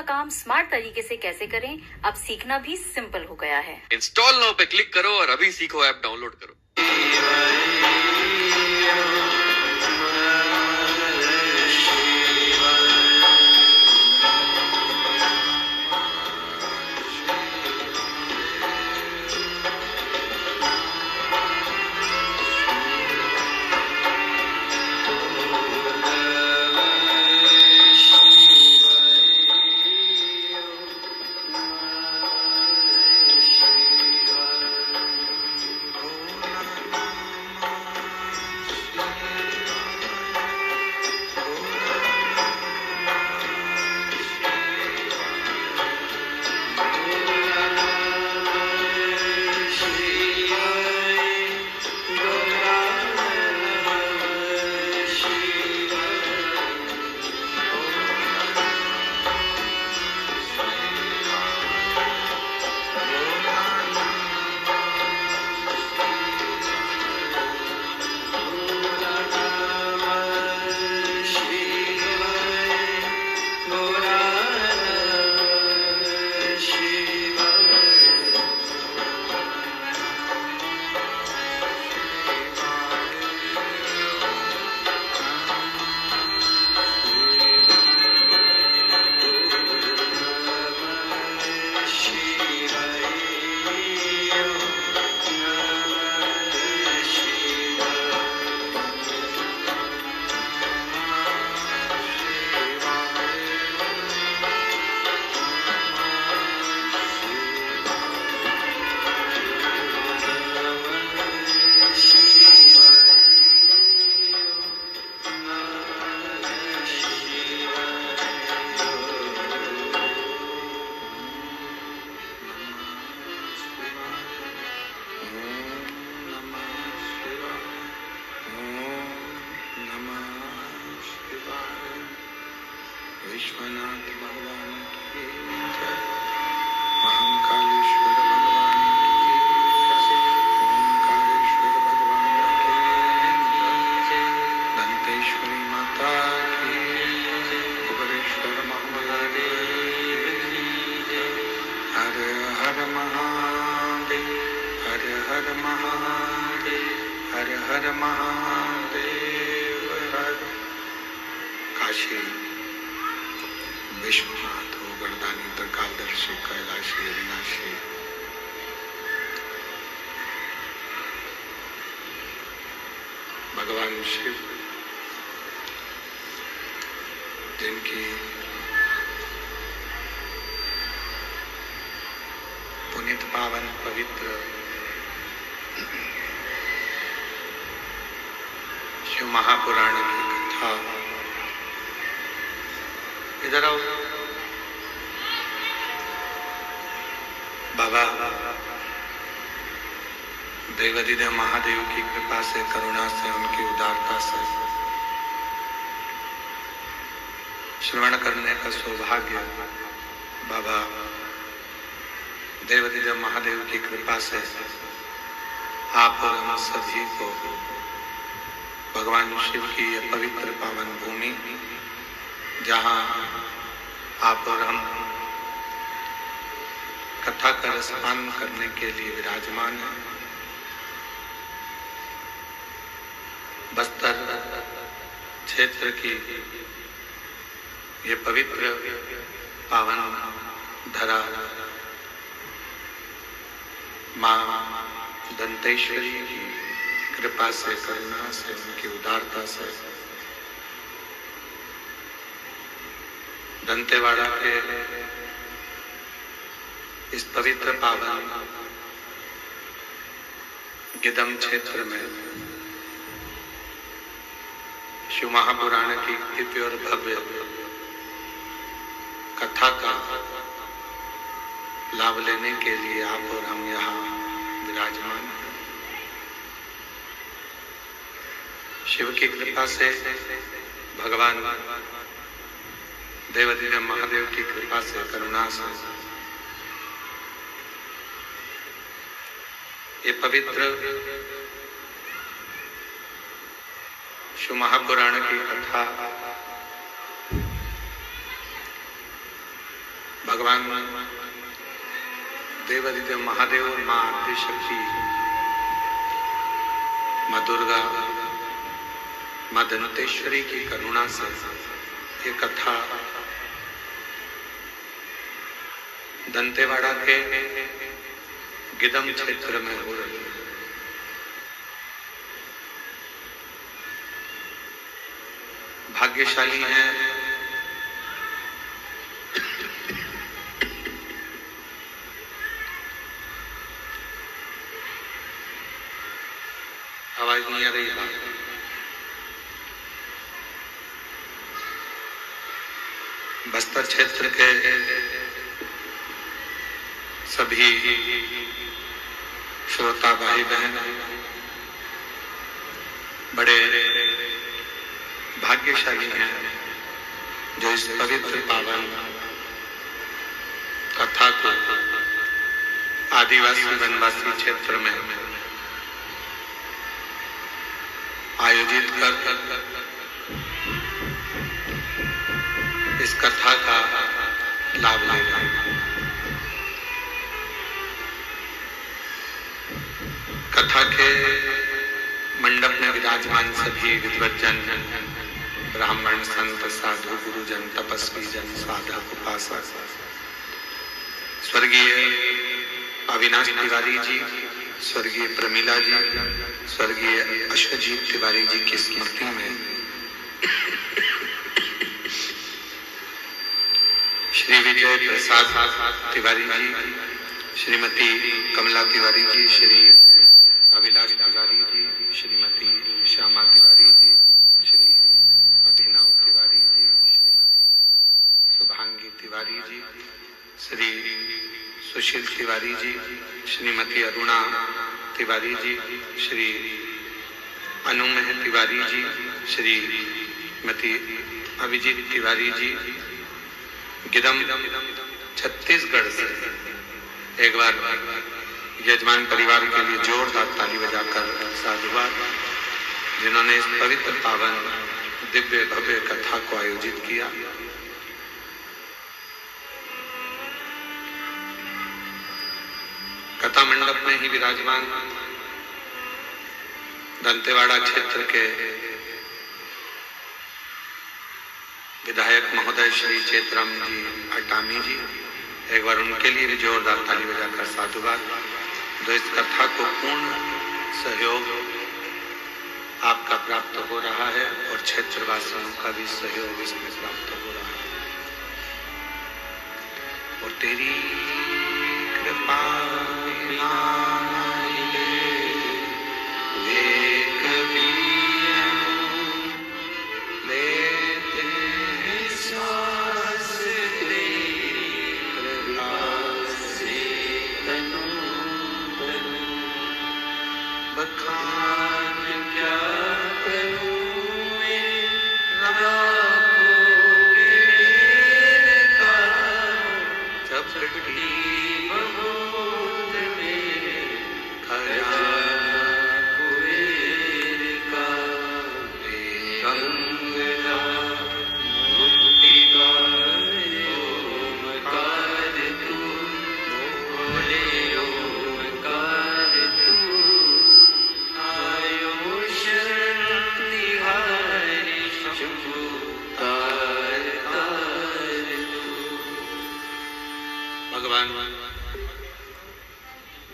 का काम स्मार्ट तरीके से कैसे करें, अब सीखना भी सिंपल हो गया है। इंस्टॉल नाउ पे क्लिक करो और अभी सीखो, ऐप डाउनलोड करो। विश्वनाथ भगवान की जय। महाकालेश्वर भगवान की जय। ओंकारेश्वर भगवान की जय। दंतेश्वरी माता की जय। कुबेरेश्वर महादेव की जय। हर हर महादेव, हर हर महादेव, हर हर महादेव। हर काशी विश्वनाथ हो, वरदानी त्रिकालदर्शी, कैलाशी, अविनाशी, भगवान शिव जिनकी पुनीत पावन पवित्र शिव महापुराण की कथा। इधर आओ बाबा। देवाधिदेव महादेव की कृपा से, करुणा से, उनकी उदारता से श्रवण करने का सौभाग्य बाबा देवाधिदेव महादेव की कृपा से आप और हम सभी को भगवान शिव की यह पवित्र पावन भूमि, जहाँ आप और हम कथा का रसपान करने के लिए विराजमान हैं, बस्तर क्षेत्र की ये पवित्र पावन धरा माँ दंतेश्वरी की कृपा से, करुणा से, उनकी उदारता से दंतेवाड़ा के इस पवित्र पावन गिदम क्षेत्र में शिव महापुराण की दिव्य और भव्य कथा का लाभ लेने के लिए आप और हम यहाँ विराजमान हैं। शिव की कृपा से, भगवान देवाधिदेव महादेव की कृपा से, करुणा से ये पवित्र शिव महापुराण की कथा भगवान देवादिदेव महादेव और माँ आदिशक्ति, माँ दुर्गा, माँ दंतेश्वरी की करुणा से ये कथा दंतेवाड़ा के गिदम क्षेत्र में हो रही है। भाग्यशाली हैं आवाज नहीं आ रही है। बस्तर क्षेत्र के सभी श्रोता भाई बहन बड़े भाग्यशाली हैं जो इस पवित्र पावन कथा को आदिवासी वनवासी क्षेत्र में आयोजित कर इस कथा का लाभ ले रहे हैं। कथा के मंडप में विराजमान सभी विद्वज्जन, ब्राह्मण, संत, साधु, गुरुजन, तपस्वी जन, साधक, उपासक, स्वर्गीय अविनाश तिवारी जी, स्वर्गीय प्रमिला जी, स्वर्गीय अश्वजीत तिवारी जी की स्मृति में श्री विजय प्रसाद तिवारी जी, श्रीमती कमला तिवारी जी, श्री अभिलाष तिवारी जी, श्रीमती श्यामा तिवारी जी, श्री अभिनव तिवारी जी, श्रीमती शुभांगी तिवारी जी, श्री सुशील तिवारी जी, श्रीमती अरुणा तिवारी जी, श्री अनुमेह तिवारी जी, श्रीमती अभिजीत तिवारी जी, गिदम छत्तीसगढ़ से एक बार यजमान परिवार के लिए जोरदार ताली बजाकर साधुवाद, जिन्होंने इस पवित्र पावन दिव्य भव्य कथा को आयोजित किया। कथा मंडप में ही विराजमान दंतेवाड़ा क्षेत्र के विधायक महोदय श्री चेतराम जी अटामी जी, एक बार उनके लिए भी जोरदार ताली बजाकर साधुवाद, जो इस कथा को पूर्ण सहयोग आपका प्राप्त हो रहा है और क्षेत्रवासियों का भी सहयोग इसमें प्राप्त हो रहा है। और तेरी कृपा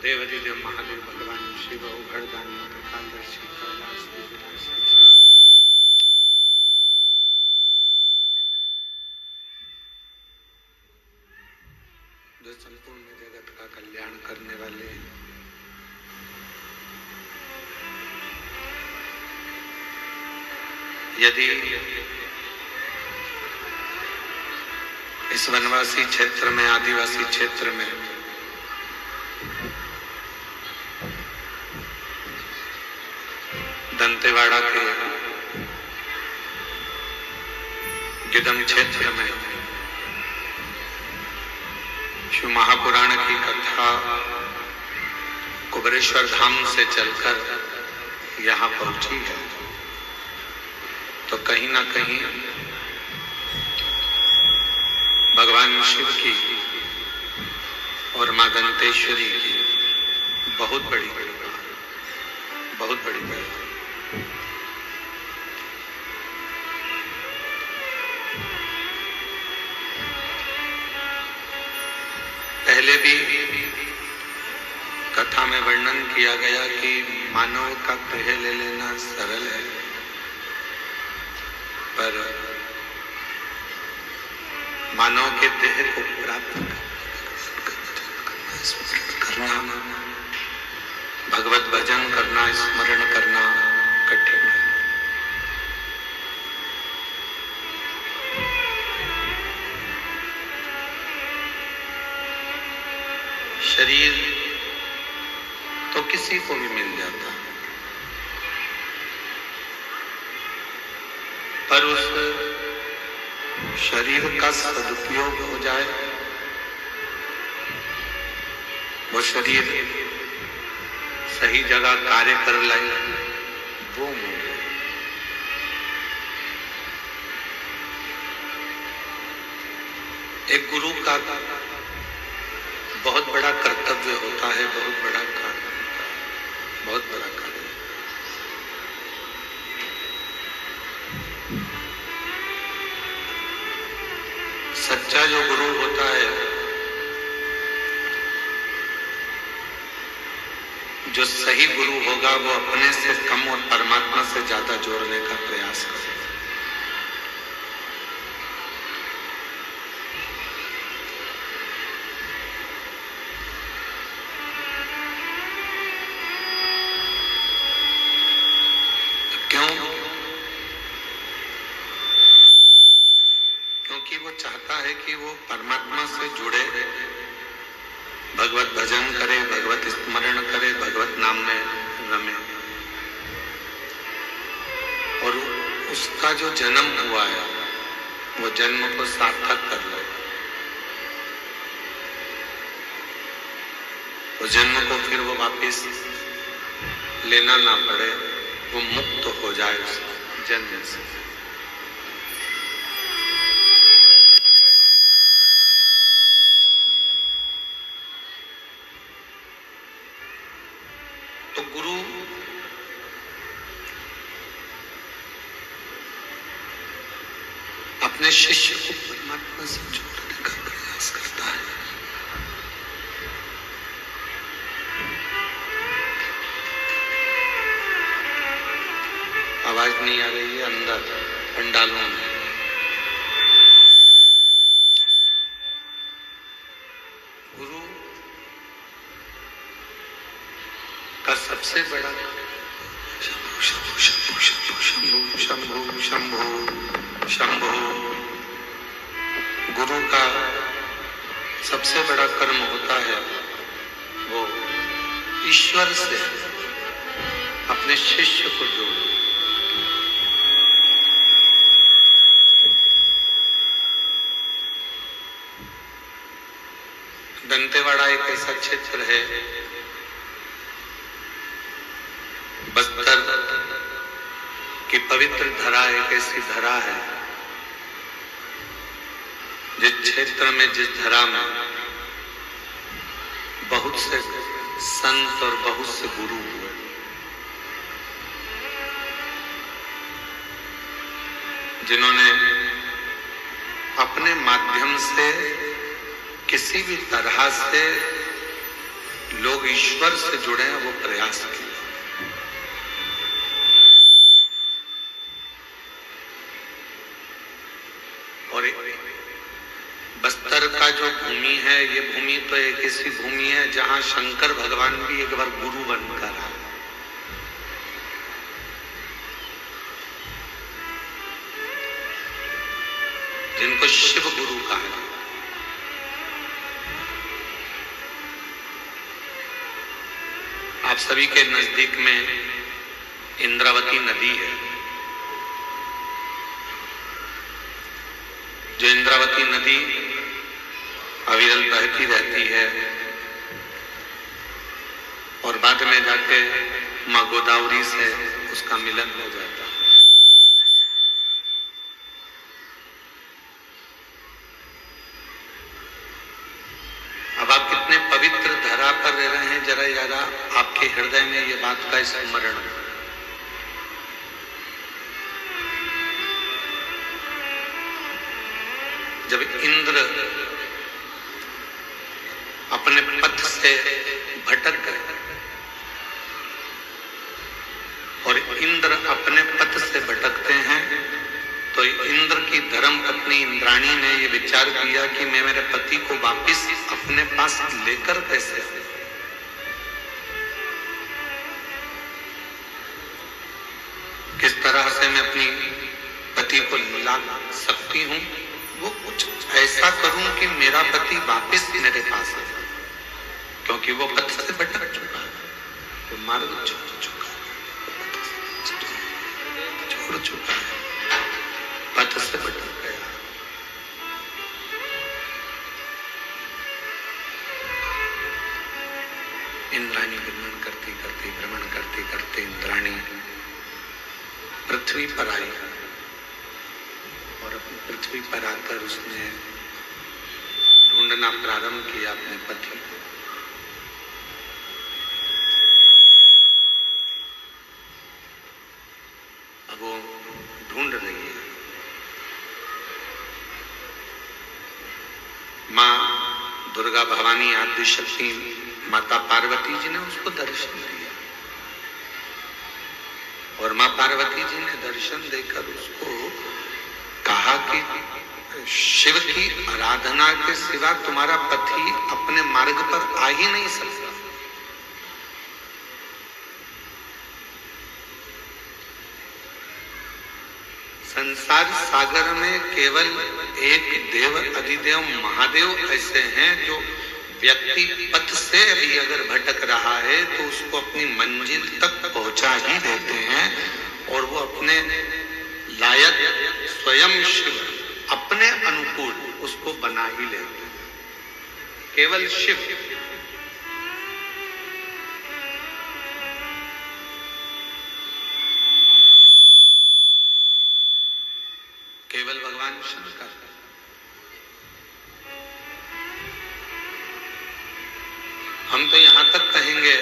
देवादिदेव महादेव भगवान शिव उभरदानी प्रकांदर्शी कैलाश जो संपूर्ण जगत का कल्याण करने वाले यदि इस वनवासी क्षेत्र में, आदिवासी क्षेत्र में दंतेवाड़ा के गिदम क्षेत्र में शिव महापुराण की कथा कुबरेश्वर धाम से चलकर यहाँ पहुंची है, तो कहीं ना कहीं भगवान शिव की और मां दंतेश्वरी की बहुत बड़ी कृपा, बहुत बड़ी कृपा। पहले भी कथा में वर्णन किया गया कि मानव का देह ले लेना सरल है, पर मानव के देह को प्राप्त करना, भगवत भजन करना, स्मरण करना कठिन है। शरीर तो किसी को भी मिल जाता, पर उस शरीर का सदुपयोग हो जाए, वो शरीर सही जगह कार्य कर लाए, वो मूल्य। एक गुरु का बहुत बड़ा कर्तव्य होता है, बहुत बड़ा कार्य होता है, बहुत बड़ा कार्य। सच्चा जो गुरु होता है, जो सही गुरु होगा, वो अपने से कम और परमात्मा से ज्यादा जोड़ने का प्रयास करेगा। क्योंकि वो चाहता है कि वो परमात्मा से जुड़े, भगवत भजन करे, भगवत स्मरण करे, भगवत नाम में रमे, और उसका जो जन्म हुआ है वो जन्म को सार्थक कर ले, वो जन्म को फिर वो वापस लेना ना पड़े, वो मुक्त हो जाए उस जन्म से। तो गुरु अपने शिष्य को परमात्मा से जोड़ने का प्रयास करता है। आवाज नहीं आ रही है अंदर पंडालों में। गुरु का सबसे बड़ा शंभु शंभु शंभु शंभु शंभु शंभु शंभु, गुरु का सबसे बड़ा कर्म होता है वो ईश्वर से अपने शिष्य को जोड़ना। दंतेवाड़ा एक ऐसा क्षेत्र है, बस्तर की पवित्र धरा एक ऐसी धरा है जिस क्षेत्र में, जिस धरा में बहुत से संत और बहुत से गुरु हुए, जिन्होंने अपने माध्यम से किसी भी तरह से लोग ईश्वर से जुड़े हैं, वो प्रयास किए। और बस्तर का जो भूमि है, ये भूमि तो एक ऐसी भूमि है जहां शंकर भगवान भी एक बार गुरु बनकर आए। जिनको शिव गुरु कहा है। आप सभी के नजदीक में इंद्रावती नदी है। जो इंद्रावती नदी अविरल बहती रहती है और बाद में जाके मां गोदावरी से उसका मिलन हो जाता है। अब आप कितने आपके हृदय में ये बात का स्मरण हो। जब इंद्र अपने पथ से भटक गए और इंद्र अपने पथ से भटकते हैं तो इंद्र की धर्म पत्नी इंद्राणी ने ये विचार किया कि मैं मेरे पति को वापिस अपने पास लेकर कैसे आऊं? किस तरह से मैं अपनी पति को ला सकती हूं? वो कुछ ऐसा करूं कि मेरा पति वापिस मेरे पास आ जाए, क्योंकि वो पथ से भटक चुका है, वो मार्ग छोड़ चुका है, पथ से भटक गया। इंद्राणी भ्रमण करते इंद्राणी पृथ्वी पर आई और अपनी पृथ्वी पर आकर उसने ढूंढना प्रारंभ किया अपने पति को। अब वो ढूंढ रही है। माँ दुर्गा भवानी आदि शक्ति माता पार्वती जी ने उसको दर्शन दिया और माँ पार्वती जी ने दर्शन देकर उसको कहा कि शिव की आराधना के सिवा तुम्हारा पति अपने मार्ग पर आ ही नहीं सकता। संसार सागर में केवल एक देव अधिदेव महादेव ऐसे हैं जो व्यक्ति पथ से भी अगर भटक रहा है तो उसको अपनी मंजिल तक पहुंचा ही देते हैं और वो अपने लायक स्वयं शिव अपने अनुकूल उसको बना ही लेते हैं। केवल शिव, केवल भगवान शंकर। हम तो यहां तक कहेंगे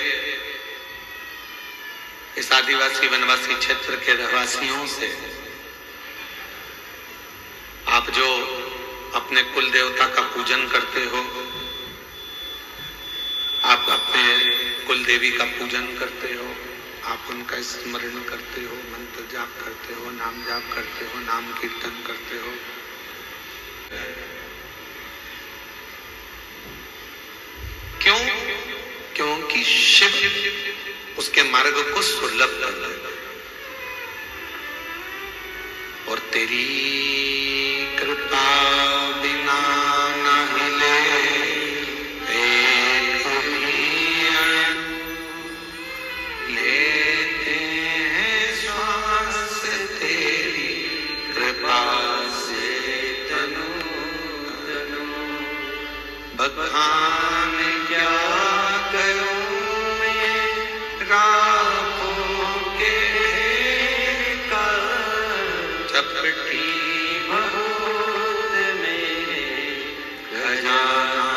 इस आदिवासी वनवासी क्षेत्र के रहवासियों से, आप जो अपने कुल देवता का पूजन करते हो, आप अपने कुल देवी का पूजन करते हो, आप उनका स्मरण करते हो, मंत्र जाप करते हो, नाम जाप करते हो, नाम कीर्तन करते हो। क्यों? क्योंकि शिव उसके मार्ग को सुलभ कर देता है और तेरी कृपा बिना न हिले एक भी लेते हैं श्वास तेरी कृपा से तनु तनु बखान क्या करूं मैं राहों के का चपटी बहुत मेरे खजाना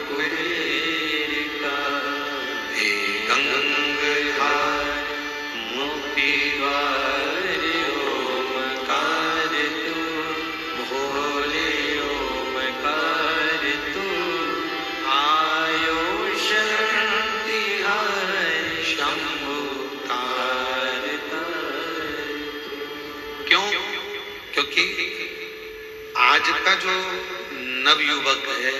कुबेर का हे गंगाधार मोती द्वार ओमकार तू भोले ओमकार तू आयो शक्ति हर शंभु तार तार। क्यों? क्योंकि आज का जो नवयुवक है,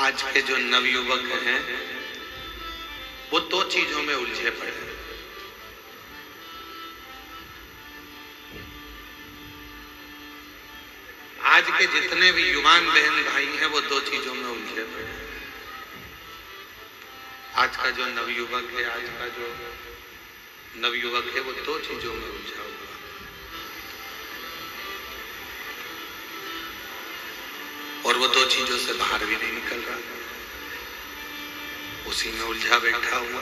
आज के जो नवयुवक हैं, वो दो चीजों में उलझे पड़े हैं। आज के जितने भी युवान बहन भाई हैं वो दो चीजों में उलझे पड़े हैं। आज का जो नवयुवक है, आज का जो नवयुवक है वो दो चीजों में उलझा हुआ है। और वो दो चीजों से बाहर भी नहीं निकल रहा, उसी में उलझा बैठा हुआ।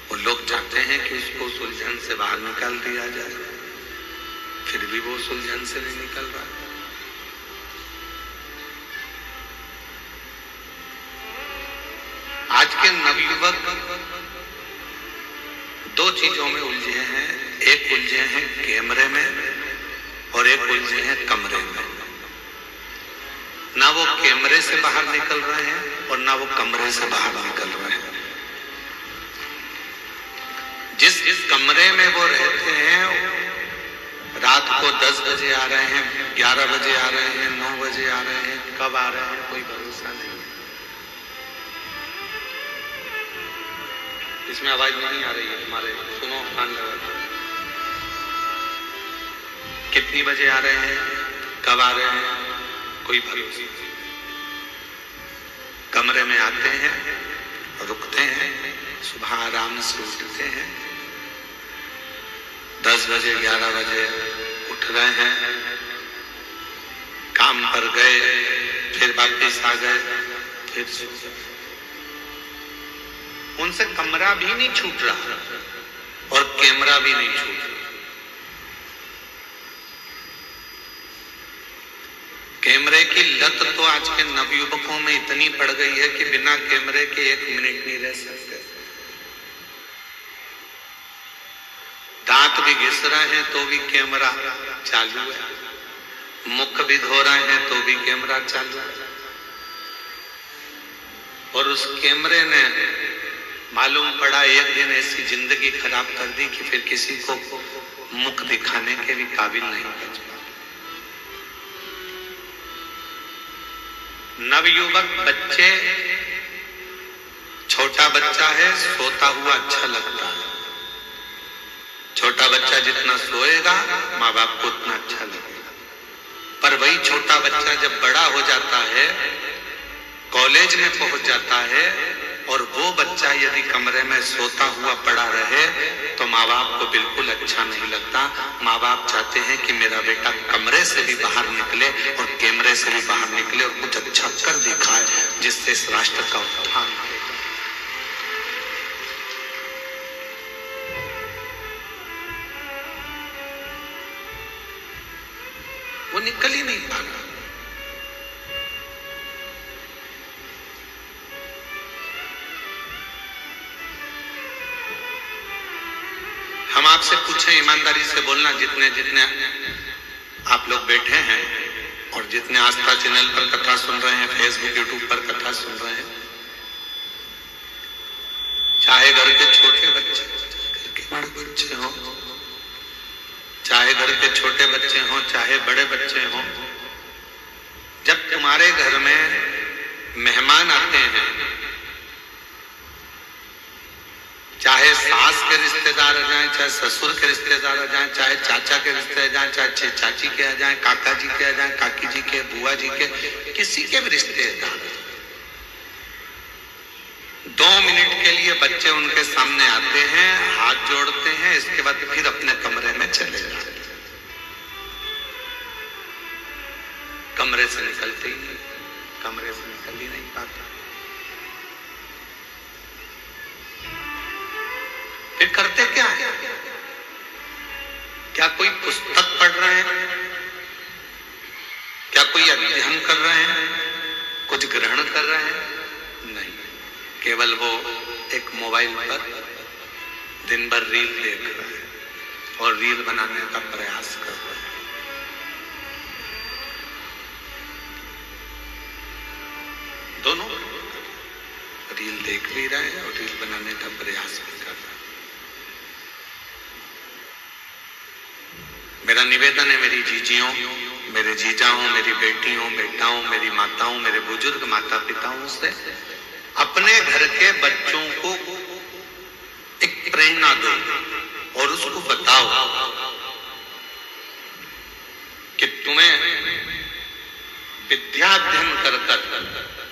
वो लोग चाहते हैं कि उसको उस उलझन से बाहर निकाल दिया जाए, फिर भी वो उस उलझन से नहीं निकल रहा। के नवयुवक दो चीजों में उलझे हैं, एक उलझे हैं कैमरे में और एक उलझे हैं कमरे में। ना वो कैमरे से बाहर निकल रहे हैं और ना वो कमरे से बाहर निकल रहे हैं। जिस कमरे में वो रहते हैं रात को 10 बजे आ रहे हैं, 11 बजे आ रहे हैं, 9 बजे आ रहे हैं, कब आ रहे हैं कोई भरोसा नहीं। इसमें आवाज नहीं आ रही है तुम्हारे, सुनो कान लगा। कितनी बजे आ रहे हैं, कब आ रहे हैं, कोई भरोसा नहीं। कमरे में आते हैं, रुकते हैं, सुबह आराम से उठते हैं, 10 बजे 11 बजे उठ रहे हैं, काम पर गए, फिर वापस आ गए, फिर सो गए। उनसे कमरा भी नहीं छूट रहा और कैमरा भी नहीं छूट रहा। कैमरे की लत तो आज के नवयुवकों में इतनी पड़ गई है कि बिना कैमरे के 1 मिनट नहीं रह सकते। दांत भी घिस रहे हैं तो भी कैमरा चालू है, मुख भी धो रहे हैं तो भी कैमरा चालू है। और उस कैमरे ने मालूम पड़ा एक दिन ऐसी जिंदगी खराब कर दी कि फिर किसी को मुख दिखाने के भी काबिल नहीं बच पा। नवयुवक बच्चे, छोटा बच्चा है, सोता हुआ अच्छा लगता है। छोटा बच्चा जितना सोएगा माँ बाप को उतना अच्छा लगेगा। पर वही छोटा बच्चा जब बड़ा हो जाता है, कॉलेज में पहुंच जाता है, और वो बच्चा यदि कमरे में सोता हुआ पड़ा रहे तो माँ बाप को बिल्कुल अच्छा नहीं लगता। माँ बाप चाहते हैं कि मेरा बेटा कमरे से भी बाहर निकले और कैमरे से भी बाहर निकले और कुछ अच्छा कर दिखाए जिससे इस राष्ट्र का उत्थान हो। वो निकल ही नहीं पा रहा। हम आपसे पूछें, ईमानदारी से बोलना, जितने जितने आप लोग बैठे हैं और जितने आस्था चैनल पर कथा सुन रहे हैं, फेसबुक यूट्यूब पर कथा सुन रहे हैं, चाहे घर के छोटे बच्चे, घर के बड़े बच्चे हो, चाहे घर के छोटे बच्चे हों, चाहे बड़े बच्चे हों, जब तुम्हारे घर में मेहमान आते हैं, चाहे सास के रिश्तेदार आ जाएं, चाहे ससुर के रिश्तेदार आ जाएं, चाहे चाचा के रिश्तेदार आ जाएं, चाहे चाची के आ जाएं, काका जी के आ जाएं, काकी जी के, बुआ जी के, किसी के भी रिश्तेदार, 2 मिनट के लिए बच्चे उनके सामने आते हैं, हाथ जोड़ते हैं, इसके बाद फिर अपने कमरे में चले जाते हैं। कमरे से निकलते ही नहीं, कमरे से निकल ही नहीं पाता। फिर करते क्या है? क्या कोई पुस्तक पढ़ रहे हैं? क्या कोई अध्ययन कर रहे हैं? कुछ ग्रहण कर रहे हैं? नहीं, केवल वो एक मोबाइल पर दिन भर रील देख रहे हैं और रील बनाने का प्रयास कर रहे हैं। दोनों रील देख भी रहे हैं और रील बनाने का प्रयास भी कर रहे हैं। मेरा निवेदन है मेरी जीजियों, मेरे जीजाओं, मेरी बेटियों, बेटाओं, मेरी माताओं, मेरे बुजुर्ग माता पिताओं से, अपने घर के बच्चों को एक प्रेरणा दो और उसको बताओ कि तुम्हें विद्याध्ययन कर कर,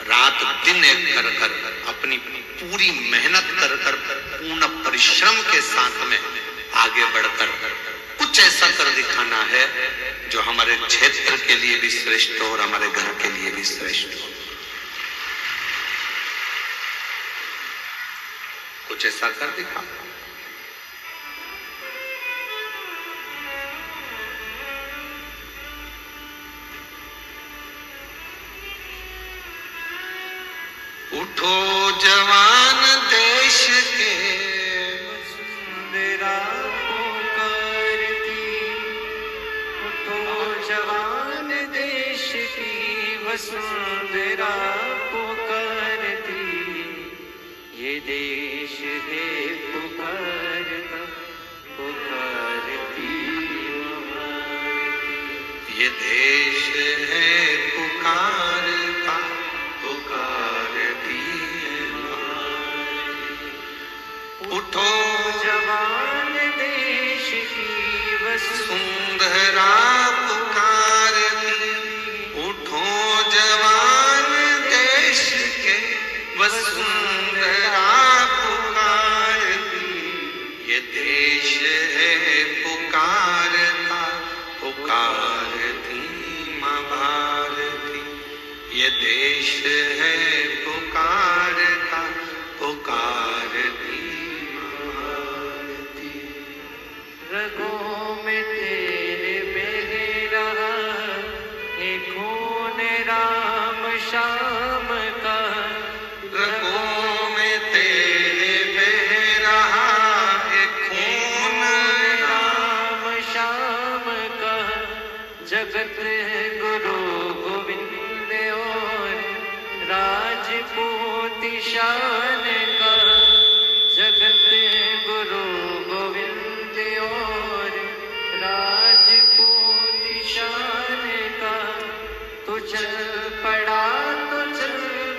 रात दिन एक कर कर, अपनी पूरी मेहनत कर कर, पूर्ण परिश्रम के साथ में आगे बढ़कर कुछ ऐसा कर दिखाना है जो हमारे क्षेत्र के लिए भी श्रेष्ठ हो और हमारे घर के लिए भी श्रेष्ठ हो। कुछ ऐसा कर दिखा। उठो जवान ये देश है पुकार का, पुकारती है माँ। उठो जवान देश की वसुंधरा पुकारती, उठो जवान देश के वसुंधरा पुकारती। ये देश है पुकारता, पुकारती माँ भारती। ये देश है पुकारता, पुकारती माँ भारती। रगों में तेरे बह रहा ये खून राम शाम का। रगों में तेरे बह रहा है खून राम शाम का। जगत गुरु गोविंद और राजपूत शान का। जगत गुरु गोविंद और राजपूत शान का। तो चल पड़ा तो चल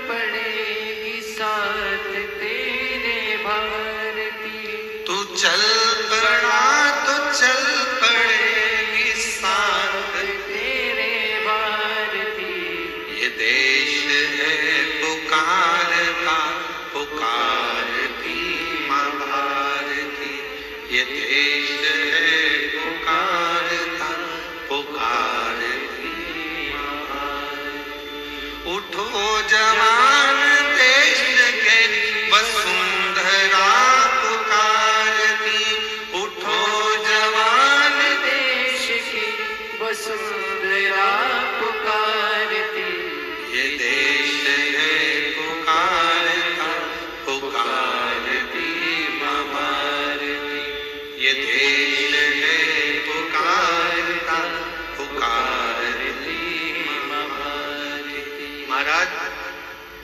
पड़ेगी साथ तेरे भारती। तू चल पड़ा तो चल पड़ेगी साथ तेरे भारती। ये देश है पुकार का, पुकारती माँ भारती। ये देश है पुकार का, पुकारती माँ भारती। उठो जवान देश के वसुंधरा पुकारती। उठो जवान देश की वसुंधरा पुकारती। ये देश है पुकार का, पुकारती माँ भारती। ये देश है पुकार का, पुकारती माँ भारती। महाराज,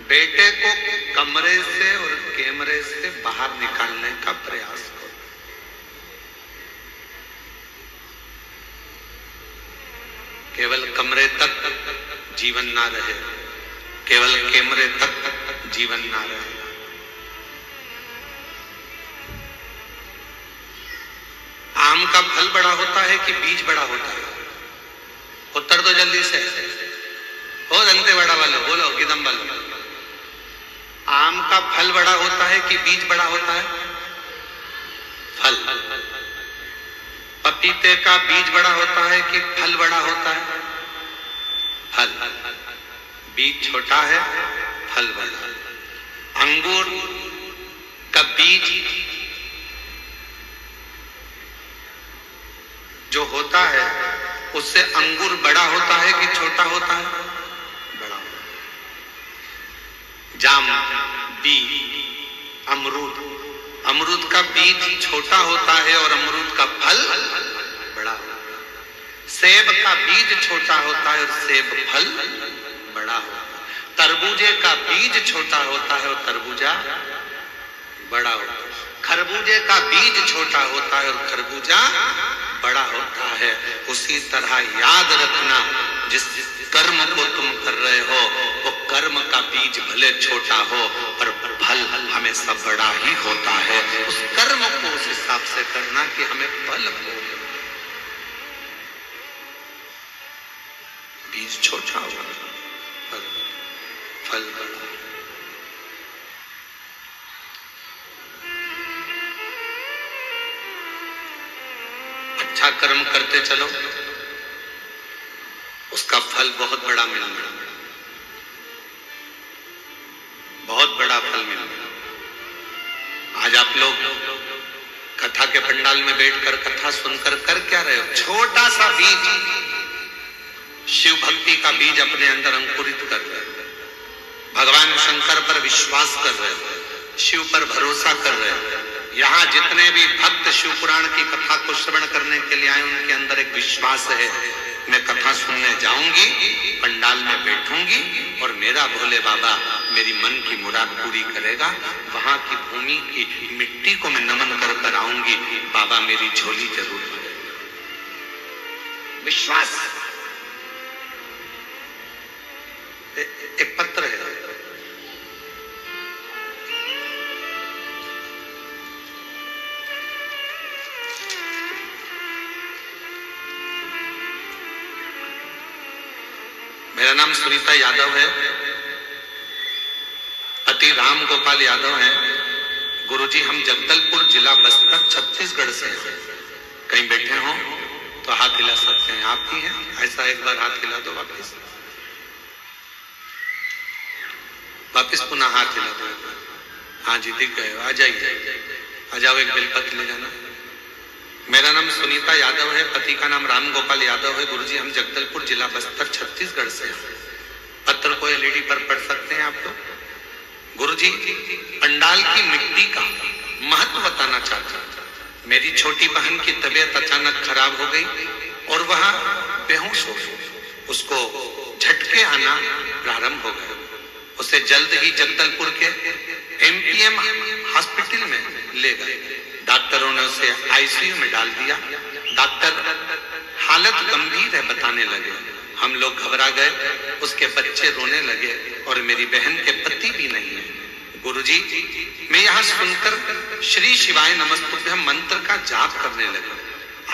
बेटे को कमरे से और कैमरे से बाहर निकालने का प्रयास करो। केवल कमरे तक जीवन ना रहे, केवल कैमरे तक जीवन ना रहे। आम का फल बड़ा होता है कि बीज बड़ा होता है? उत्तर दो जल्दी से। हो दंतेवाड़ा वाले बोलो, गिदम वाले। आम का फल बड़ा होता है कि बीज बड़ा होता है? फल। पपीते का बीज बड़ा होता है कि फल बड़ा होता है? फल। बीज छोटा है, फल बड़ा है। अंगूर का बीज जो होता है उससे अंगूर बड़ा होता है कि छोटा होता है? बड़ा होता है। जाम, बी, अमरूद। अमरूद का बीज छोटा होता है और अमरूद का फल बड़ा होता है। सेब का बीज छोटा होता है और सेब फल बड़ा होता है। तरबूजे का बीज छोटा होता है और तरबूजा बड़ा होता है। खरबूजे का बीज छोटा होता है और खरबूजा बड़ा होता है। उसी तरह याद रखना, जिस कर्म को तुम कर रहे हो वो कर्म का बीज भले छोटा हो पर फल हमेशा बड़ा ही होता है। उस कर्म को उस हिसाब से करना कि हमें फल हो। बीज छोटा हो पर फल बड़ा। अच्छा कर्म करते चलो, उसका फल बहुत बड़ा मिलेगा, बहुत बड़ा फल मिलेगा। आज आप लोग कथा के पंडाल में बैठकर कथा सुनकर कर क्या रहे हो? छोटा सा बीज, शिव भक्ति का बीज अपने अंदर अंकुरित कर रहे हो। भगवान शंकर पर विश्वास कर रहे हो, शिव पर भरोसा कर रहे हो। यहाँ जितने भी भक्त शिव पुराण की कथा को श्रवण करने के लिए आए उनके अंदर एक विश्वास है, मैं कथा सुनने जाऊंगी, पंडाल में बैठूंगी और मेरा भोले बाबा मेरी मन की मुराद पूरी करेगा। वहां की भूमि की मिट्टी को मैं नमन कर कर आऊंगी, बाबा मेरी झोली जरूर भरेगा। विश्वास एक पत्र है, मेरा नाम सुनीता यादव है, पति राम गोपाल यादव है। गुरुजी हम जगदलपुर जिला बस्तर छत्तीसगढ़ से हैं। कहीं बैठे हो तो हाथ हिला सकते हैं, आप ही हैं, ऐसा एक बार हाथ हिला दो, वापिस पुनः हाथ हिला दो। हाँ जी दिख गए, आ जाइए, आ जाओ, एक बेलपत्र ले जाना। मेरा नाम सुनीता यादव है, पति का नाम राम गोपाल यादव है। गुरुजी हम जगदलपुर जिला बस्तर छत्तीसगढ़ से हैं। पत्र को एलईडी पर पढ़ सकते हैं आप लोग। गुरुजी पंडाल की मिट्टी का महत्व बताना चाहता हूं। मेरी छोटी बहन की तबीयत अचानक खराब हो गई और वह बेहोश हो गई। उसको झटके आना प्रारंभ हो गए। उसे जल्द ही जगदलपुर के एमपीएम हॉस्पिटल में ले गए। डॉक्टरों ने उसे आईसीयू में डाल दिया। डॉक्टर हालत गंभीर है बताने लगे। हम लोग घबरा गए, उसके बच्चे रोने लगे और मेरी बहन के पति भी नहीं है। गुरुजी मैं यहाँ सुनकर श्री शिवाय नमस्तुभ्यम मंत्र का जाप करने लगा।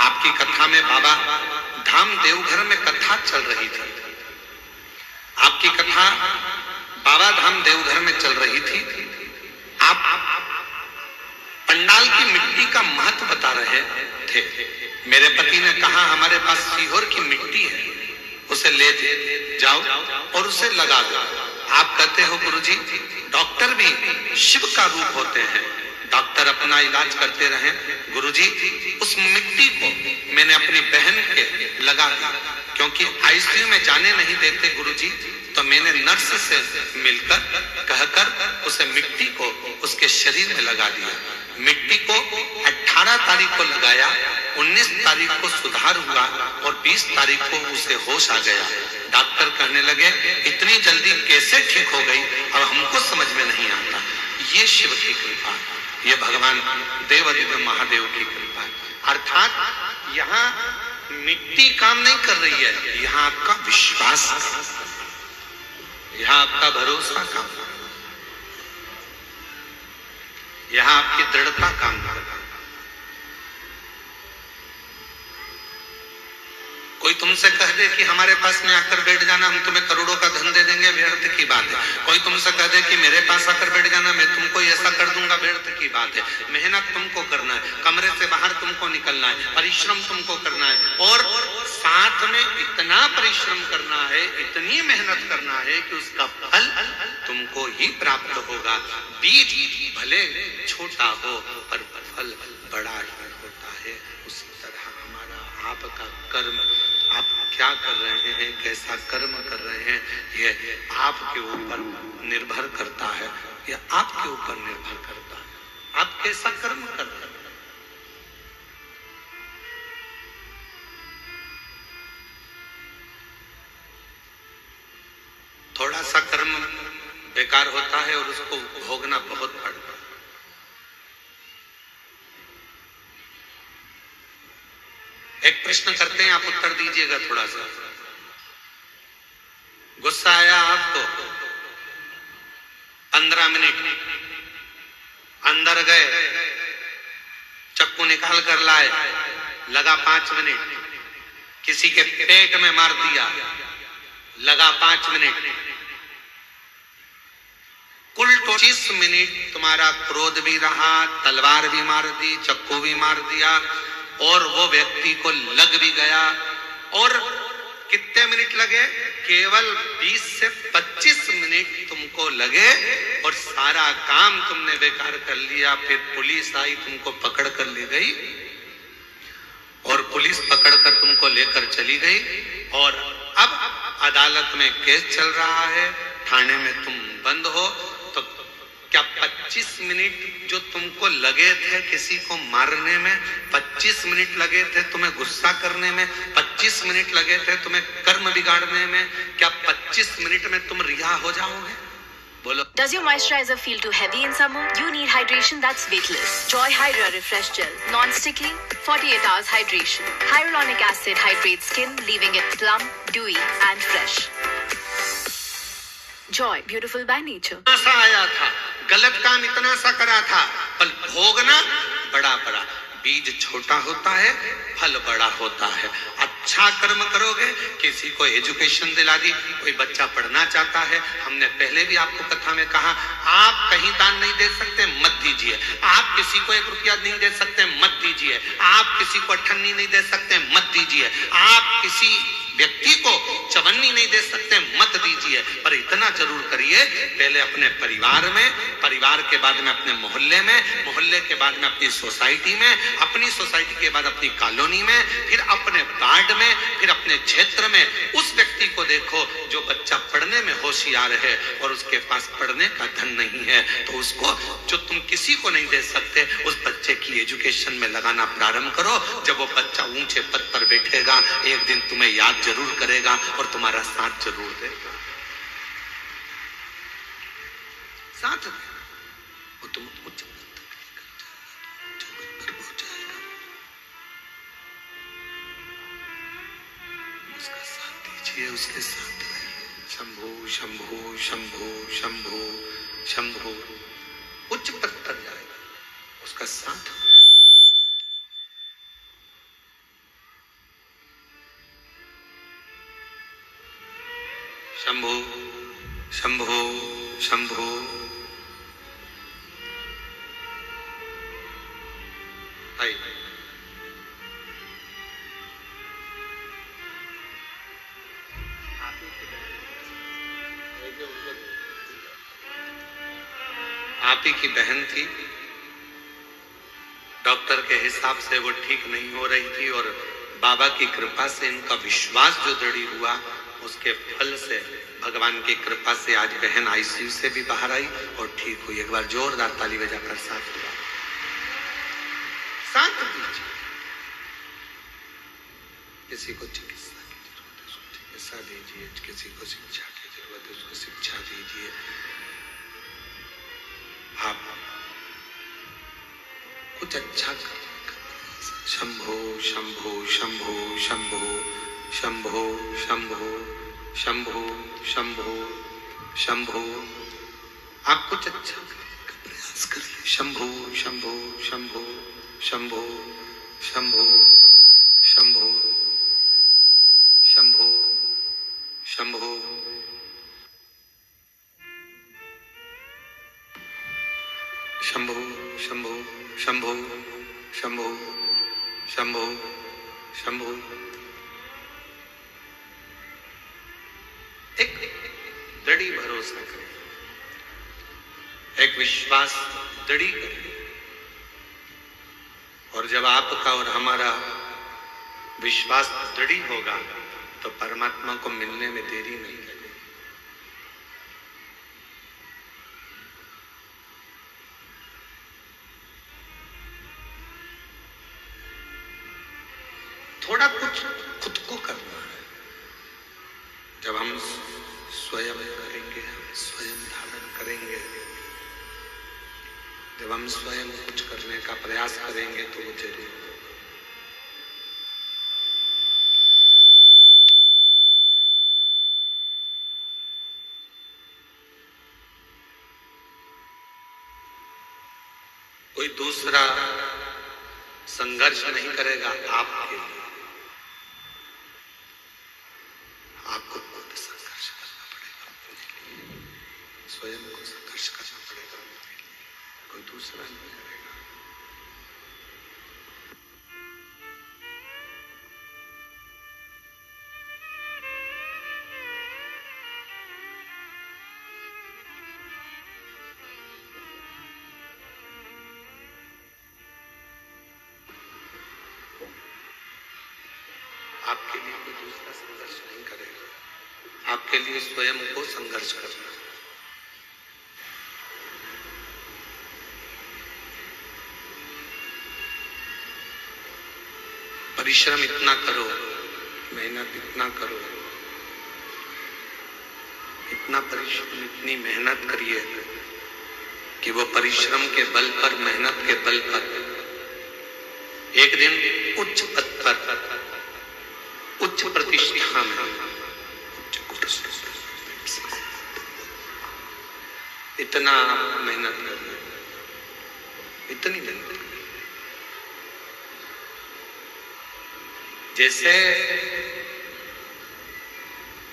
आपकी कथा में बाबा धाम देवघर में कथा चल रही थी। आपकी कथा बाबा धाम देवघर में चल रही थी। आप पंडाल की मिट्टी का महत्व बता रहे थे। मेरे पति ने कहा हमारे पास सीहोर की मिट्टी है, उसे ले जाओ और उसे लगा दो। आप कहते हो गुरुजी डॉक्टर भी शिव का रूप होते हैं। डॉक्टर अपना इलाज करते रहे। गुरुजी उस मिट्टी को मैंने अपनी बहन के लगा दी, क्योंकि आईसीयू में जाने नहीं देते गुरुजी, तो मैंने नर्स से मिलकर कहकर उसे मिट्टी को उसके शरीर में लगा दिया। मिट्टी को 18 तारीख को लगाया, 19 तारीख को सुधार हुआ और 20 तारीख को उसे होश आ गया। डॉक्टर कहने लगे इतनी जल्दी कैसे ठीक हो गई, अब हमको समझ में नहीं आता। ये शिव की कृपा, ये भगवान देवादिदेव महादेव की कृपा। अर्थात यहाँ मिट्टी काम नहीं कर रही है, यहाँ आपका विश्वास, यहाँ आपका भरोसा काम, यहाँ आपकी दृढ़ता काम कर रहा है। कोई तुमसे कह दे कि हमारे पास में आकर बैठ जाना, हम तुम्हें करोड़ों का धन दे देंगे, व्यर्थ की बात है। कोई तुमसे कह दे कि मेरे पास आकर बैठ जाना, मैं तुमको ऐसा कर दूंगा, व्यर्थ की बात है। मेहनत तुमको करना है, कमरे से बाहर तुमको निकलना है, परिश्रम तुमको करना है और साथ में इतना परिश्रम करना है, इतनी मेहनत करना है कि उसका फल तुमको ही प्राप्त होगा। बीज भले छोटा हो पर फल बड़ा ही होता है। उसी तरह हमारा आपका कर्म, आप क्या कर रहे हैं, कैसा कर्म कर रहे हैं, ये आपके ऊपर निर्भर करता है। ये आपके ऊपर निर्भर करता है, आप कैसा कर्म कर रहे हैं। थोड़ा सा कर्म बेकार होता है और उसको भोगना बहुत पड़ता है। एक प्रश्न करते हैं, आप उत्तर दीजिएगा। थोड़ा सा गुस्सा आया आपको, 15 मिनट अंदर गए, चक्कू निकाल कर लाए, लगा 5 मिनट, किसी के पेट में मार दिया, लगा 5 मिनट, कुल 25 मिनट तुम्हारा क्रोध भी रहा, तलवार भी मार दी, चक्कू भी मार दिया और वो व्यक्ति को लग भी गया। और कितने मिनट लगे? केवल 20 से 25 मिनट तुमको लगे और सारा काम तुमने बेकार कर लिया। फिर पुलिस आई, तुमको पकड़ कर ले गई और पुलिस पकड़ कर तुमको लेकर चली गई और अब अदालत में केस चल रहा है, थाने में तुम बंद हो। तो क्या 25 मिनट जो तुमको लगे थे किसी को मारने में, 25 मिनट लगे थे तुम्हें गुस्सा करने में, 25 मिनट लगे थे तुम्हें कर्म बिगाड़ने में, क्या 25 मिनट में तुम रिहा हो जाओगे? बोलो। Does your moisturizer feel too heavy in summer? You need hydration that's weightless. Joy Hydra Refresh Gel. Non-sticky, 48 hours hydration. Hyaluronic acid hydrates skin, leaving it plump, dewy and fresh. Joy, beautiful by nature. सा आया था, गलत काम इतना सा करा था, पर भोगना बड़ा बड़ा। बीज छोटा होता है, फल बड़ा होता है। अच्छा कर्म करोगे, किसी को एजुकेशन दिला दी, कोई बच्चा पढ़ना चाहता है, हमने पहले भी आपको कथा में कहा, आप कहीं दान नहीं दे सकते, मत दीजिए। आप किसी को 1 रुपया नहीं दे सकते, मत दीजिए। आप किसी को 98 नहीं दे सकते, मत दीजिए। आप किसी व्यक्ति को चवन्नी नहीं दे सकते, मत दीजिए। पर इतना जरूर करिए, पहले अपने परिवार में, परिवार के बाद में अपने मोहल्ले में, मोहल्ले के बाद में अपनी सोसाइटी में, अपनी सोसाइटी के बाद अपनी कॉलोनी में, फिर अपने वार्ड में, फिर अपने क्षेत्र में। उस व्यक्ति को देखो जो बच्चा पढ़ने में होशियार है और उसके पास पढ़ने का धन नहीं है, तो उसको जो तुम किसी को नहीं दे सकते, उस बच्चे की एजुकेशन में लगाना प्रारंभ करो। जब वो बच्चा ऊंचे पद पर बैठेगा, एक दिन तुम्हें याद जरूर करेगा और तुम्हारा साथ जरूर देगा। साथ वो तुम उच्च पर पहुंच जाएगा। उसका साथ दीजिए, उसके साथ रहिए। शंभो शंभो शंभो शंभो शंभो, उच्च पद पर जाएगा, उसका साथ। शंभो शंभो शंभो। आप ही की बहन थी, डॉक्टर के हिसाब से वो ठीक नहीं हो रही थी, और बाबा की कृपा से इनका विश्वास जो दृढ़ हुआ, उसके फल से, भगवान की कृपा से आज बहन आईसीयू से भी बाहर आई और ठीक हुई। एक बार जोरदार ताली बजाकर साथ हुआ। साथ दीजिए। किसी को चिकित्सा की जरूरत है, उसको चिकित्सा दीजिए। किसी को शिक्षा की जरूरत है, उसको शिक्षा दीजिए। आप कुछ अच्छा कर। शंभो शंभो शंभो शंभो शंभो शंभो शंभो शंभो शंभो। आप कुछ अच्छा करने का प्रयास करिए। शंभो शंभो शंभो शंभो शंभो शंभो शंभो शंभो। शंभो शंभो शंभो शंभो शंभो शंभो। एक दृढ़ भरोसा करें, एक विश्वास दृढ़ करें, और जब आपका और हमारा विश्वास दृढ़ होगा तो परमात्मा को मिलने में देरी नहीं लगेगी। थोड़ा कुछ खुद को करना है। जब हम स्वयं करेंगे, स्वयं धारण करेंगे, जब हम स्वयं कुछ करने का प्रयास करेंगे तो वो जरूर होगा। कोई दूसरा संघर्ष नहीं करेगा आपके लिए, आपको खुद संघर्ष करना पड़ेगा अपने लिए, स्वयं को संघर्ष करना पड़ेगा अपने लिए, कोई दूसरा नहीं करेगा। आपके लिए कोई दूसरा संघर्ष नहीं करेगा, आपके लिए स्वयं को संघर्ष करना। परिश्रम इतना करो, मेहनत इतना करो, इतना परिश्रम, इतनी मेहनत करिए कि वो परिश्रम के बल पर, मेहनत के बल पर एक दिन उच्च पद पर, उच्च प्रतिष्ठा में, इतना मेहनत करना, इतनी मेहनत। जैसे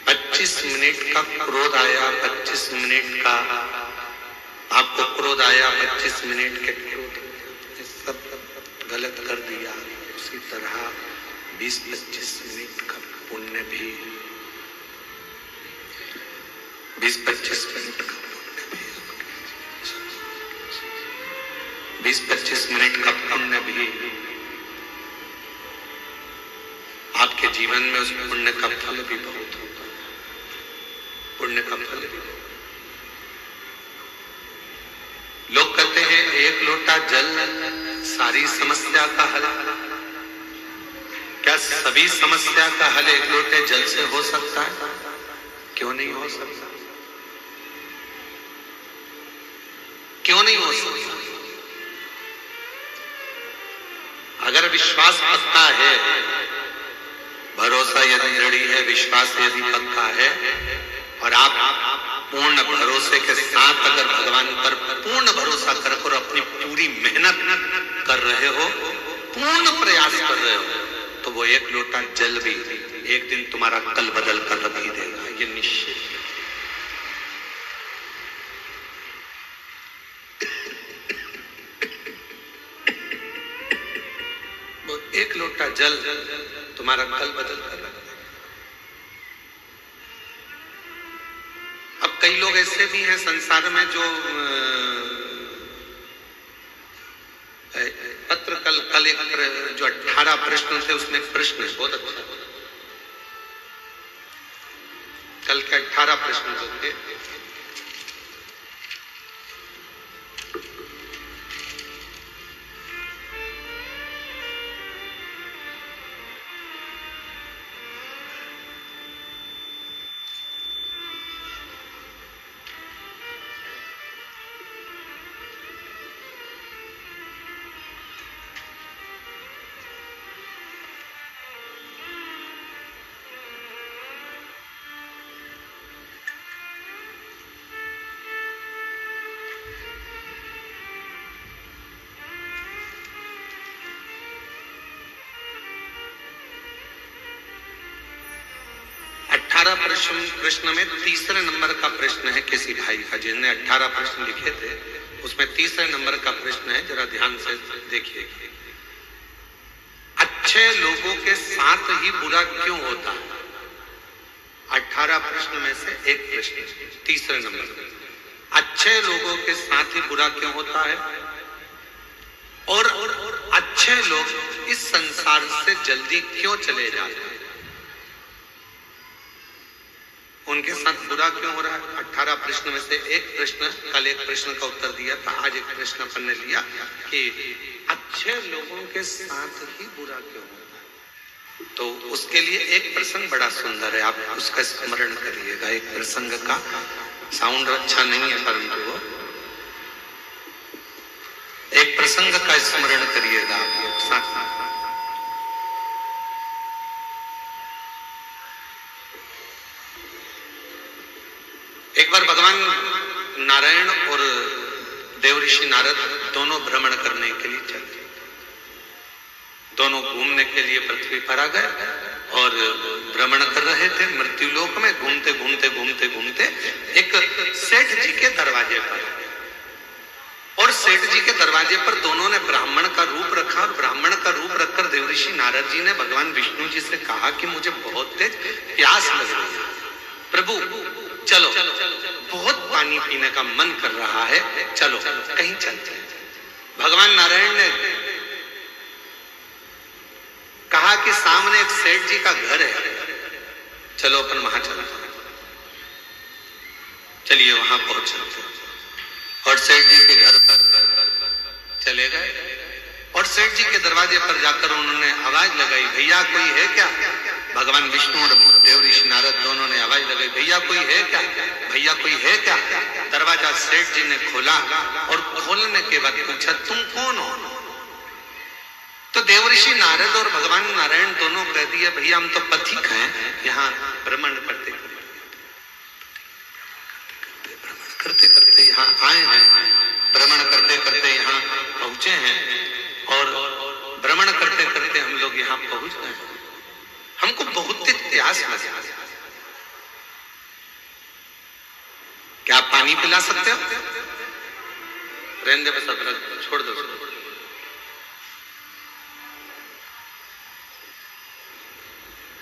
25 मिनट का क्रोध आया, 25 मिनट का आपको क्रोध आया, 25 मिनट के क्रोध सब गलत कर दिया, उसी तरह 20-25 मिनट का पुण्य भी, 20-25 मिनट का पुण्य भी, 20-25 मिनट का पुण्य भी आपके जीवन में, उस पुण्य का फल भी बहुत होता है, पुण्य का फल भी। लोग कहते हैं एक लोटा जल सारी समस्या का हल। क्या सभी समस्या का हल एक लोटे जल से हो सकता है? क्यों नहीं हो सकता? क्यों नहीं हो सकता? अगर विश्वास पक्का है, भरोसा यदि दृढ़ है, विश्वास यदि पक्का है, और आप पूर्ण भरोसे के साथ अगर भगवान पर पूर्ण भरोसा कर अपनी पूरी मेहनत कर रहे हो, पूर्ण प्रयास कर रहे हो, तो वो एक लोटा जल भी एक दिन तुम्हारा कल बदल कर रख ही देगा, ये निश्चित। वो एक लोटा जल तुम्हारा कल बदल कर रख देगा। अब कई लोग ऐसे भी हैं संसार में जो पत्र कल एक जो 18 प्रश्न थे उसमें एक प्रश्न बहुत अच्छा, कल के 18 प्रश्न थे। प्रश्न में तीसरे नंबर का प्रश्न है किसी भाई का, जिन्होंने 18 प्रश्न लिखे थे, उसमें तीसरे नंबर का प्रश्न है, जरा ध्यान से देखिए। अच्छे लोगों के साथ ही बुरा क्यों होता है? 18 प्रश्न में से एक प्रश्न, तीसरे नंबर, अच्छे लोगों के साथ ही बुरा क्यों होता है, और अच्छे लोग इस संसार से जल्दी क्यों चले जाते हैं? उनके साथ बुरा क्यों हो रहा है? 18 प्रश्न में से एक प्रश्न, कल एक प्रश्न का उत्तर दिया था, आज एक प्रश्न अपन ने लिया कि अच्छे लोगों के साथ ही बुरा क्यों होता है। तो उसके लिए एक प्रसंग बड़ा सुंदर है, आप उसका स्मरण करिएगा। एक प्रसंग का साउंड अच्छा नहीं है, परंतु एक प्रसंग का स्मरण करिएगा आप लोग साथ। एक बार भगवान नारायण और देवऋषि नारद दोनों भ्रमण करने के लिए चले, दोनों घूमने के लिए पृथ्वी पर आ गए और भ्रमण कर रहे थे मृत्यु लोक में। घूमते घूमते घूमते घूमते एक सेठ जी के दरवाजे पर, और सेठ जी के दरवाजे पर दोनों ने ब्राह्मण का रूप रखा, और ब्राह्मण का रूप रखकर देवऋषि नारद जी ने भगवान विष्णु जी से कहा कि मुझे बहुत तेज प्यास लग रही है, प्रभु चलो, बहुत पानी पीने का मन कर रहा है, चलो कहीं चलते हैं। भगवान नारायण ने कहा कि सामने एक सेठ जी का घर है, चलो अपन वहां चलते हैं। चलिए वहां पहुंचे और सेठ जी के घर पर चले गए, और सेठ जी के दरवाजे पर जाकर उन्होंने आवाज लगाई, भैया कोई है क्या? भगवान विष्णु और देवऋषि नारद दोनों ने आवाज लगाई, भैया कोई है क्या, भैया कोई है क्या? दरवाजा सेठ जी ने खोला और खोलने के बाद पूछा, तुम कौन हो? तो देवऋषि नारद और भगवान नारायण दोनों कह दिया, भैया हम तो पथिक हैं, यहाँ भ्रमण करते करते करते यहाँ आए हैं, भ्रमण करते करते यहाँ पहुंचे हैं और भ्रमण करते करते हम लोग यहाँ पहुंच गए। हमको बहुत इतिहास लगा। क्या आप पानी पिला सकते हो? रहने दे, बस छोड़ दो।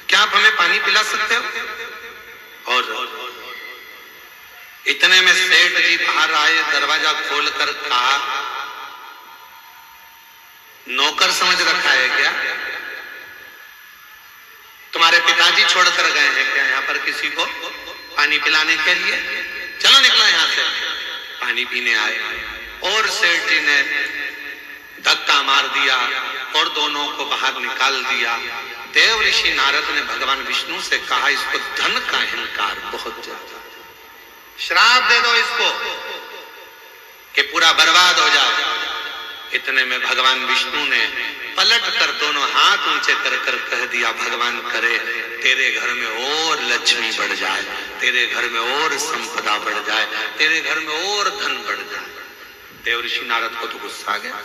क्या आप हमें पानी पिला सकते हो? और इतने में सेठ जी बाहर आए, दरवाजा खोलकर कहा, नौकर समझ रखा है क्या? तुम्हारे पिताजी छोड़कर गए हैं क्या यहाँ पर किसी को पानी पिलाने के लिए? चलो निकलो यहाँ से। पानी पीने आए और सेठ जी ने धक्का मार दिया और दोनों को बाहर निकाल दिया। देव ऋषि नारद ने भगवान विष्णु से कहा, इसको धन का अहंकार बहुत ज्यादा, श्राप दे दो इसको कि पूरा बर्बाद हो जाए। इतने में भगवान विष्णु ने पलट कर दोनों हाथ ऊंचे कर कर कह दिया, भगवान करे तेरे घर में और लक्ष्मी बढ़ जाए, तेरे घर में और संपदा बढ़ जाए, तेरे घर में और धन बढ़ जाए। देव ऋषि नारद को तो गुस्सा आ गया।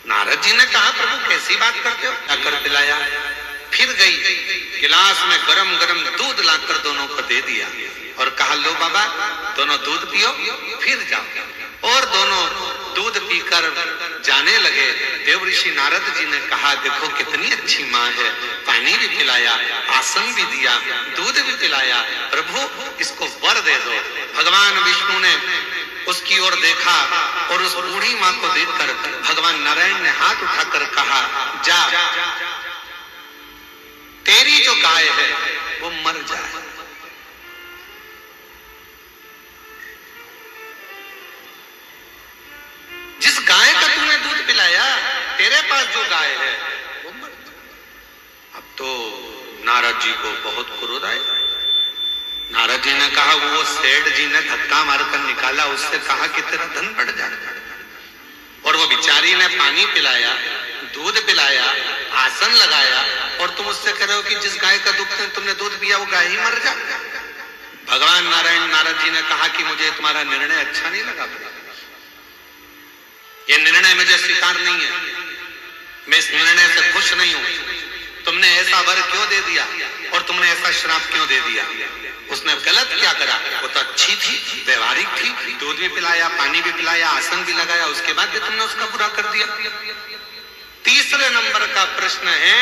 नारद जी ने कहा, प्रभु कैसी बात करते हो? जाकर पिलाया। फिर गई, गिलास में गरम गरम दूध लाकर दोनों को दे दिया और कहा, लो बाबा दोनों दूध पियो फिर जाओ। और दोनों दूध पीकर जाने लगे। देव ऋषि नारद जी ने कहा, देखो कितनी अच्छी माँ है, पानी भी पिलाया, आसन भी दिया, दूध भी पिलाया, प्रभु इसको वर दे दो। भगवान विष्णु ने उसकी ओर देखा और उस बूढ़ी माँ को देखकर भगवान नारायण ने हाथ उठाकर कहा, जा तेरी जो गाय है वो मर जाए। जिस गाय का तूने दूध पिलाया, तेरे पास जो गाय है वो मर जाए। अब तो नारद जी को बहुत क्रोध आया। नारद जी ने कहा, वो सेठ जी ने धक्का मारकर निकाला, उससे कहा कि तेरा धन बढ़ जाए। और वो बिचारी ने पानी पिलाया, दूध पिलाया, आसन लगाया और तुम उससे कह रहे हो कि जिस गाय का तुमने दूध पिया वो गाय ही मर जाए। भगवान नारायण नारद जी ने कहा कि मुझे तुम्हारा निर्णय अच्छा नहीं लगा, ये निर्णय मुझे स्वीकार नहीं है, मैं इस निर्णय से खुश नहीं हूं। तुमने ऐसा वर क्यों दे दिया और तुमने ऐसा श्राप क्यों दे दिया? उसने गलत क्या करा? वो तो अच्छी थी, व्यवहारिक थी, दूध भी पिलाया, पानी भी पिलाया, आसन भी लगाया, उसके बाद भी तुमने उसका बुरा कर दिया। तीसरे नंबर का प्रश्न है,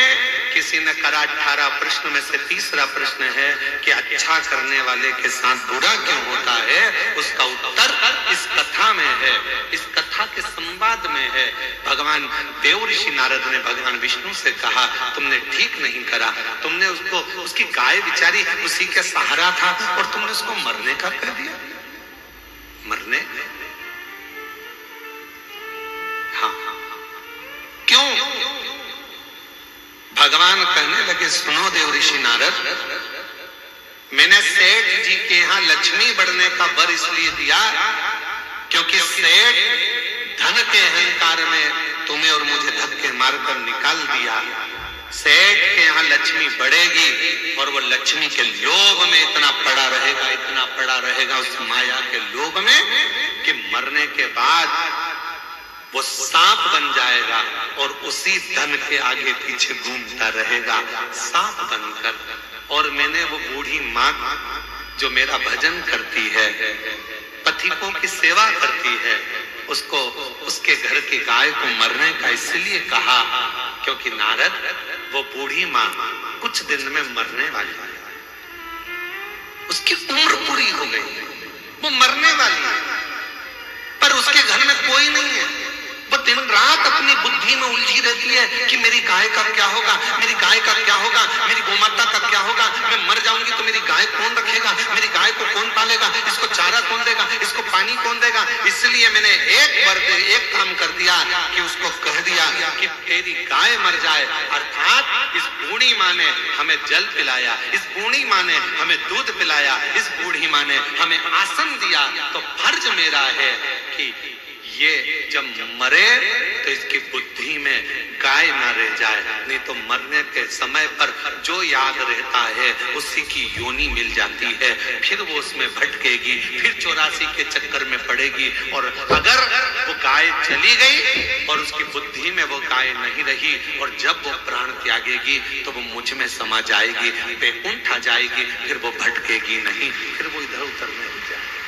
किसी ने करा 18 प्रश्न में से तीसरा प्रश्न है कि अच्छा करने वाले के साथ बुरा क्यों होता है? उसका उत्तर इस कथा में है, इस कथा के संवाद में है। भगवान देव ऋषि नारद ने भगवान विष्णु से कहा, तुमने ठीक नहीं करा, तुमने उसको, उसकी गाय बिचारी उसी के सहारा था और तुमने उसको मरने का कह दिया। मरने? हाँ, क्यों? भगवान कहने लगे, सुनो देव ऋषि नारद, मैंने सेठ जी के यहाँ लक्ष्मी बढ़ने का वर इसलिए दिया क्योंकि सेठ धन के अहंकार में तुम्हें और मुझे धक्के मारकर निकाल दिया। सेठ के यहाँ लक्ष्मी बढ़ेगी और वो लक्ष्मी के लोभ में इतना पड़ा रहेगा, इतना पड़ा रहेगा उस माया के लोभ में कि मरने के बाद वो सांप बन जाएगा और उसी धन के आगे पीछे घूमता रहेगा सांप बनकर। और मैंने वो बूढ़ी माँ जो मेरा भजन करती है, पथिकों की सेवा करती है, उसको, उसके घर की गाय को मरने का इसलिए कहा क्योंकि नारद, वो बूढ़ी माँ कुछ दिन में मरने वाली है, उसकी उम्र पूरी हो गई, वो मरने वाली है, पर उसके घर में कोई नहीं है। वो दिन रात अपनी बुद्धि में उलझी रहती है कि मेरी गाय का क्या होगा, मेरी गाय का क्या होगा, मेरी गोमाता का क्या होगा, मैं मर जाऊंगी तो मेरी गाय कौन रखेगा, मेरी गाय को कौन पालेगा, इसको चारा कौन देगा, इसको पानी कौन देगा। इसलिए मैंने एक काम कर दिया कि उसको कह दिया कि तेरी गाय मर जाए। अर्थात इस बूढ़ी माँ ने हमें जल पिलाया, इस बूढ़ी माँ ने हमें दूध पिलाया, इस बूढ़ी माँ ने हमें आसन दिया, तो फर्ज मेरा है कि ये जब मरे तो इसकी बुद्धि में गाय गाय ना रह जाए, नहीं तो मरने के समय पर जो याद रहता है उसी की योनि मिल जाती है, फिर वो उसमें भटकेगी, फिर 84 के चक्कर में पड़ेगी। और अगर वो गाय चली गई और उसकी बुद्धि में वो गाय नहीं रही और जब वो प्राण त्यागेगी तो वो मुझ में समा जाएगी, वैकुंठ आ जाएगी, फिर वो भटकेगी नहीं, फिर वो इधर उधर नहीं जाएगी।